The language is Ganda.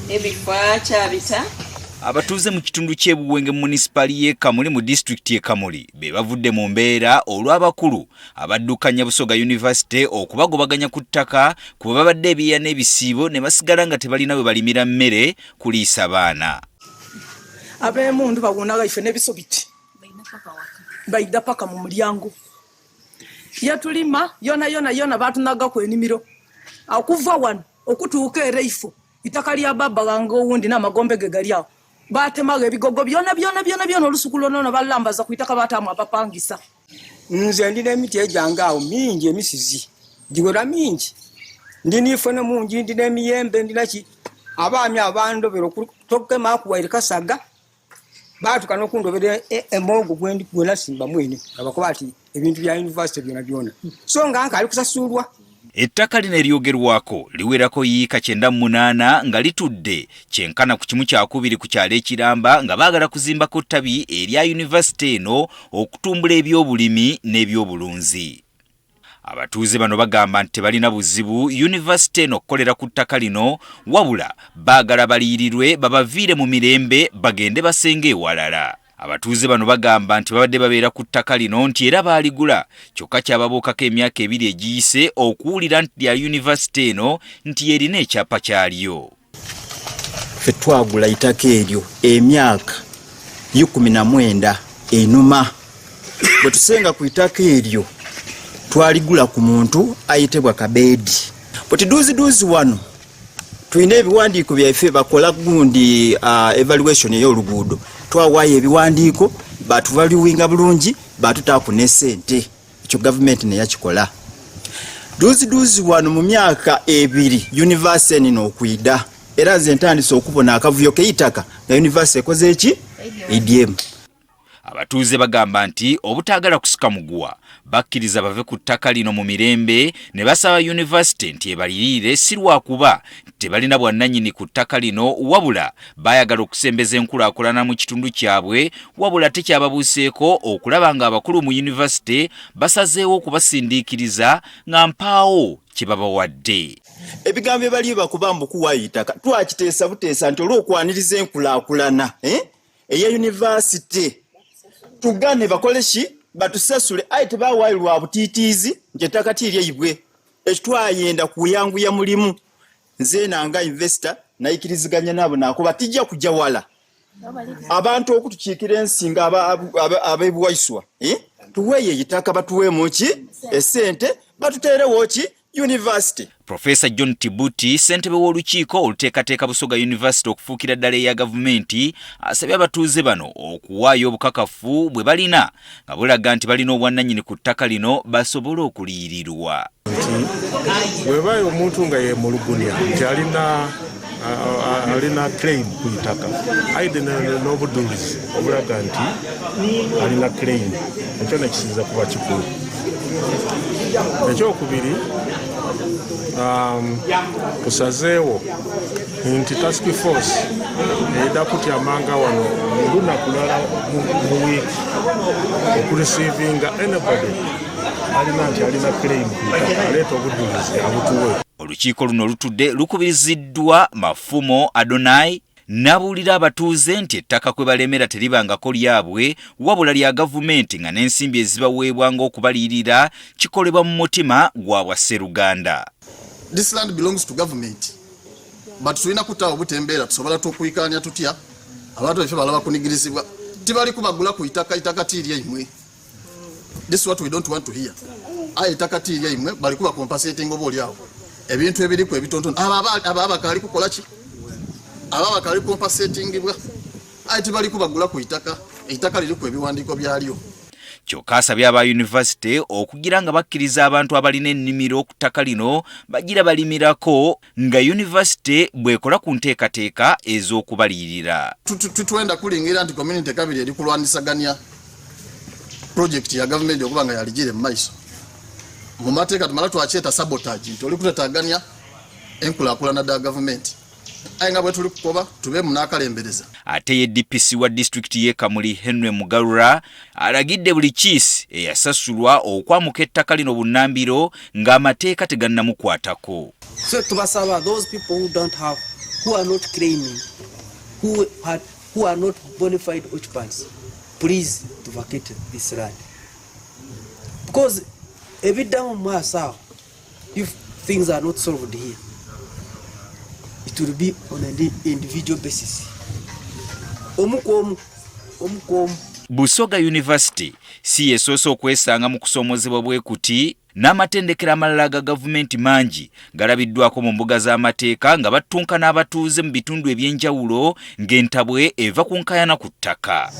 Ebifaa kyabita abatuuze mu kitundu ky'ebuwenge municipali y'e Kamuli mu district y'e Kamuli be bavudde mu mbeera olw'abakulu abaddukanya Busoga University okubagobaganya ku ttaka kuba babadde ebiya n'ebisiibo ne basigala nga tebalina bwe balimira mmere kuliisa baana. Ab'emundu bawunaga ife n'ebisobiti baida paka mu mulyango yatulima yona batunaga ku enimiro akuva wano okutuuka ereifo itaka lya baba wange owundi n'amagombe ge gali awo batemaga ebigogo byona olusuku lwonna balambaza ku itaka batamu abapangisa. Nze ndina emiti egyange awo mingi emisizi giwera mingi ndinifone mungi ndina emiyembe ndinaki abaami abandobera okutokema akuwaire kasaga batuka n'okundobera emogo gwendi gwena simba mwene abakuba ati ebintu bya university byona so nga ali kusasulwa. Ettaka lino eryogerwako liwerako yiika 98 nga litudde kyenkana ku kimu kyakubiri ku kyalo ekiramba nga baagala kuzimbako ttabi erya yunivasite eno okutumbula ebyobulimi n'ebyobulunzi. Abatuuze bano bagamba nti tebalina buzibu yunivasite eno okukolera ku ttaka lino wabula baagala baliyirirwe babaviire mu mirembe bagende basenge ewalala. Abatuuze bano bagamba nti babadde babeera ku ttaka lino nti era baaligula kyokka kyababuukako emyaka 2 egiyise okuwulira nti lya yunivasite eno nti yerina ekyapa kyalyo. Ffe twagula itaka eryo emyaka 19 enuma. Bwe tusenga ku itaka eryo twaligula ku muntu ayitebwa Kabedi. Bwe tuduuzi wano tulina ebiwandiiko byaffe bakola gundi evaluation ey'oluguudo twawaayo ebiwandiiko batuvaluwinga bulungi batutaako ne ssente ekyo gavumenti ne yakikola. Duuzi wano mu myaka 2 yunivasite nino okwida era nze ntandise okubona akavuyo k'eitaka nga yunivasite ekoze eki EDM. Abatuuze bagamba nti obutaagala kusika muguwa bakkiriza bave ku ttaka lino mu mirembe ne basaba yunivasite nti ebaliriire si lwakuba tebalina bwannannyini ku ttaka lino wabula baayagala okusembeza enkulaakulana mu kitundu kyabwe wabula tekyababuuseeko okulaba nga abakulu mu yunivasite basazeewo okubasindiikiriza nga mpaawo kye babawadde. Ebigambo bye bali bakuba mbukuwaayo itaka twakiteesa buteesa nti olw'okwaniriza enkulaakulana eya yunivasite tugane bakoleshi batusasule ayi tebawaayo lwa butiitiizi njetaka tiryeyibwe ekitwayenda kuyanguya mulimu nze nanga investor nayikiriziganya nabo nakuba tijja kujja wala abantu okutukiikira ensinga abebuwaiswa tuweeye yitaka batuweemu ki esente batuteerewo ki University. Professor John Tibuti ssentebe w'olukiiko oluteekateeka Busoga University okufuukira ddala eya gavumenti asabye abatuuze bano okuwaayo obukakafu bwe balina nga bulaga nti balina obwannannyini ku ttaka lino basobole okuliyirirwa. Bwebaayo omuntu nga ye mulugunya nti alina claim ku itaka ayide n'obuduulizi obulaga nti alina claim ekyo nekisiza kuba kikulu. Ekyokubiri tusazeewo nti task force eyida kutyamanga wano olunaku lulala mu wiiki okuresivinga anybody alina nti alina claim aleeta obuduulizi abutuwe. Olukiiko luno lutudde lukubiriziddwa Mafumo Adonai nabuulira abatuuze nti ettaka kwe balemera teribangako lyabwe wabula lya gavumenti nga n'ensimbi ezibaweebwa ng'okubaliyirira kikolebwa mu mutima gwa Bwasseruganda. This land belongs to government, but tulina kutaawo obutembeera tusobola tukuyikaanya tutya abantu baffe balaba kunigirizibwa tibali kubagula ku itaka tiirya imwe. This is what we don't want to hear. Itaka tiirya imwe bali kuba compensating oba oli awo ebintu ebiriku ebitontoni ababakali kukola ki ababakali compensatingibwa tibali kubagula ku itaka liriku ebiwandiiko byalyo. Kyokka asabye aba yunivasite okugira nga bakkiriza abantu abalina ennimiro ku ttaka lino bagira balimirako nga yunivasite bw'ekola ku nteekateeka ez'okubaliyirira. Tutwenda kulingira nti community kabiri eri kulwanisaganya project ya gavumenti okuba nga yaligire mu maiso. Mu mateeka tumala twakyeta sabotage nti oli kutetaganya enkulaakulana da gavumenti ayenga bwe tuli kukoba tube munakalembereza. Ate ye DPC wa district ye Kamuli Henry Mugarura alagidde buli kiisi eyasasulwa okwamuka ettaka lino bunnambiro ng'amateeka tegannamukwatako. So tubasaba those people who are not claiming, who are not bona fide occupants, please to vacate this land. Because every down mass, if things are not solved here, it will be on an individual basis. Omukomu. Busoga University si yesoso okwesanga mu kusomozebwa bwekuti n'amatendekero amalala ga gavumenti mangi galabiddwako mu mbuga z'amateeka nga battunka n'abatuuze mu bitundu ebyenjawulo ng'entabwe eva ku nkayana ku ttaka.